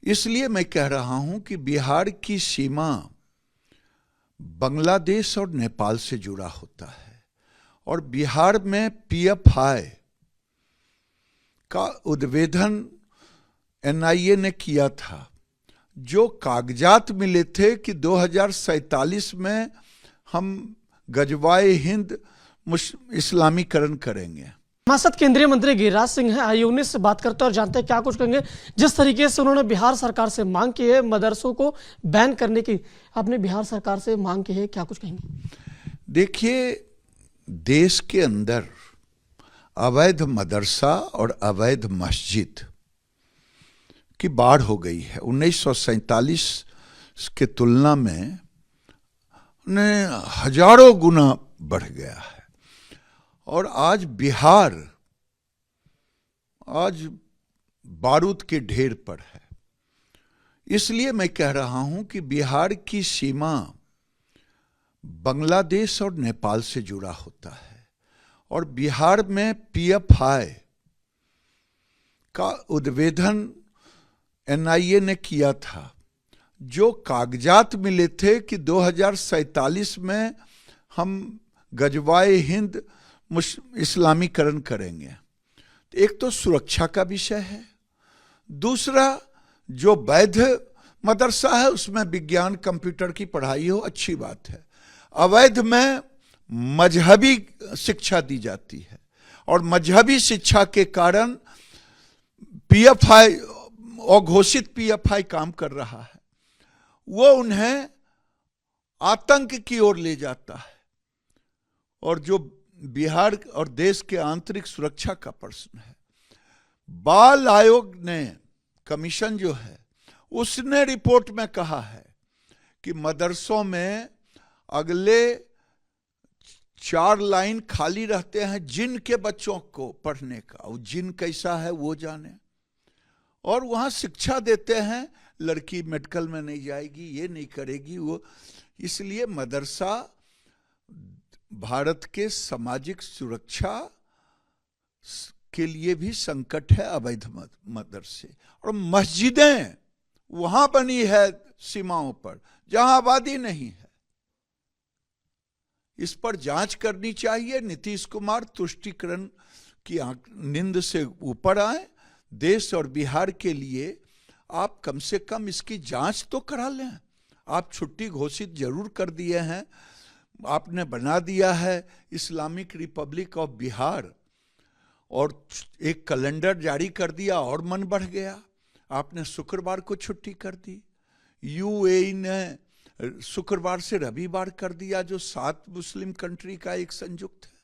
इसलिए मैं कह रहा हूं कि बिहार की सीमा बांग्लादेश और नेपाल से जुड़ा होता है और बिहार में पीएफआई का उद्भेदन एनआईए ने किया था। जो कागजात मिले थे कि 2047 में हम गजवाए हिंद इस्लामीकरण करेंगे। हमारे साथ केंद्रीय मंत्री गिरिराज सिंह हैं। आइए उन्हीं से बात करते हैं और जानते हैं क्या कुछ कहेंगे। जिस तरीके से उन्होंने बिहार सरकार से मांग की है मदरसों को बैन करने की, आपने बिहार सरकार से मांग की है, क्या कुछ कहेंगे? देखिए, देश के अंदर अवैध मदरसा और अवैध मस्जिद की बाढ़ हो गई है। 1947 के तुलना में हजारों गुना बढ़ गया है और आज बिहार बारूद के ढेर पर है। इसलिए मैं कह रहा हूं कि बिहार की सीमा बांग्लादेश और नेपाल से जुड़ा होता है और बिहार में पीएफआई का उद्भेदन एनआईए ने किया था। जो कागजात मिले थे कि 2047 में हम गजवाए हिंद इस्लामीकरण करेंगे। एक तो सुरक्षा का विषय है, दूसरा जो वैध मदरसा है उसमें विज्ञान कंप्यूटर की पढ़ाई हो, अच्छी बात है। अवैध में मजहबी शिक्षा दी जाती है और मजहबी शिक्षा के कारण पीएफआई अघोषित पीएफआई काम कर रहा है। वो उन्हें आतंक की ओर ले जाता है और जो बिहार और देश के आंतरिक सुरक्षा का प्रश्न है। बाल आयोग ने कमीशन जो है उसने रिपोर्ट में कहा है कि मदरसों में अगले 4 लाइन खाली रहते हैं जिन के बच्चों को पढ़ने का, और जिन कैसा है वो जाने, और वहां शिक्षा देते हैं लड़की मेडिकल में नहीं जाएगी, ये नहीं करेगी वो। इसलिए मदरसा भारत के सामाजिक सुरक्षा के लिए भी संकट है, अवैध मदरसे। और मस्जिदें वहां बनी है सीमाओं पर जहां आबादी नहीं है। इस पर जांच करनी चाहिए। नीतीश कुमार तुष्टीकरण की नींद से ऊपर आए। देश और बिहार के लिए आप कम से कम इसकी जांच तो करा लें। आप छुट्टी घोषित जरूर कर दिए हैं, आपने बना दिया है इस्लामिक रिपब्लिक ऑफ बिहार और एक कैलेंडर जारी कर दिया और मन बढ़ गया। आपने शुक्रवार को छुट्टी कर दी, यूएई ने शुक्रवार से रविवार कर दिया, जो 7 मुस्लिम कंट्री का एक संयुक्त है।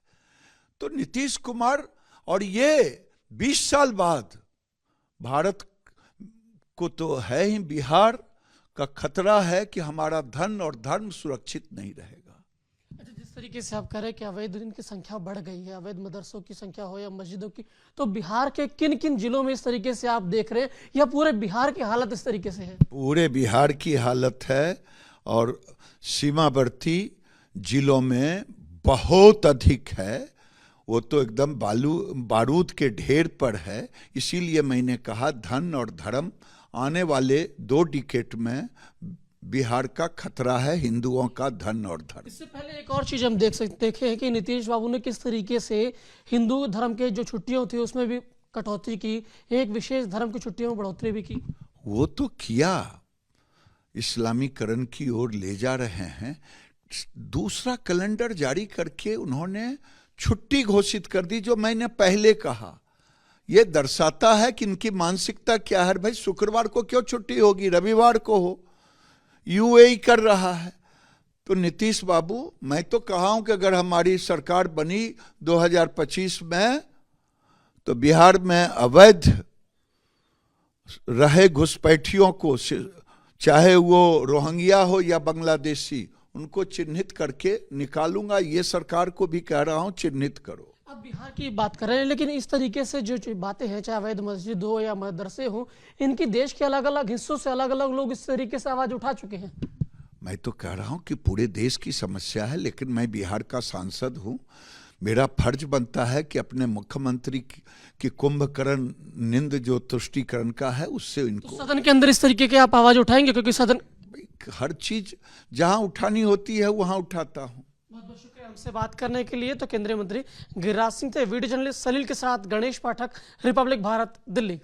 तो नीतीश कुमार, और ये 20 साल बाद भारत को तो है ही, बिहार का खतरा है कि हमारा धन और धर्म सुरक्षित नहीं रहेगा। अच्छा, जिस तरीके से आप कह रहे हैं कि अवैध की संख्या बढ़ गई है, अवैध मदरसों की संख्या हो या मस्जिदों की, तो बिहार के किन किन जिलों में इस तरीके से आप देख रहे हैं, या पूरे बिहार की हालत इस तरीके से है? पूरे बिहार की हालत है और सीमावर्ती जिलों में बहुत अधिक है। वो तो एकदम बारूद के ढेर पर है। इसीलिए मैंने कहा धन और धर्म आने वाले 2 डिकेड में बिहार का खतरा है, हिंदुओं का धन और धर्म। इससे पहले एक और चीज हम देखे हैं कि नीतीश बाबू ने किस तरीके से हिंदू धर्म के जो छुट्टियां थी उसमें भी कटौती की, एक विशेष धर्म की छुट्टियों में बढ़ोतरी भी की। वो तो किया, इस्लामीकरण की ओर ले जा रहे हैं। दूसरा कैलेंडर जारी करके उन्होंने छुट्टी घोषित कर दी, जो मैंने पहले कहा। यह दर्शाता है कि इनकी मानसिकता क्या है। भाई शुक्रवार को क्यों छुट्टी होगी, रविवार को हो। यूएई कर रहा है। तो नीतीश बाबू, मैं तो कहा हूं कि अगर हमारी सरकार बनी 2025 में, तो बिहार में अवैध रहे घुसपैठियों को, चाहे वो रोहिंग्या हो या बांग्लादेशी, उनको चिन्हित करके निकालूंगा। ये सरकार को भी कह रहा हूं, चिन्हित करो। अब बिहार की बात कर रहे हैं, लेकिन इस तरीके से जो बातें हैं, चाहे अवैध मस्जिद हो या मदरसे हो, इनकी देश के अलग अलग हिस्सों से अलग अलग लोग इस तरीके से आवाज उठा चुके हैं। मैं तो कह रहा हूं कि पूरे देश की समस्या है, लेकिन मैं बिहार का सांसद हूं। मेरा फर्ज बनता है कि अपने मुख्यमंत्री की कुंभकर्ण निंद जो तुष्टिकरण का है उससे इनको सदन के अंदर इस तरीके के आप आवाज उठाएंगे, क्योंकि सदन हर चीज जहां उठानी होती है वहां उठाता हूं। बहुत बहुत शुक्रिया हमसे बात करने के लिए। तो केंद्रीय मंत्री गिरिराज सिंह थे। वीडियो जर्नलिस्ट सलील के साथ गणेश पाठक, रिपब्लिक भारत, दिल्ली।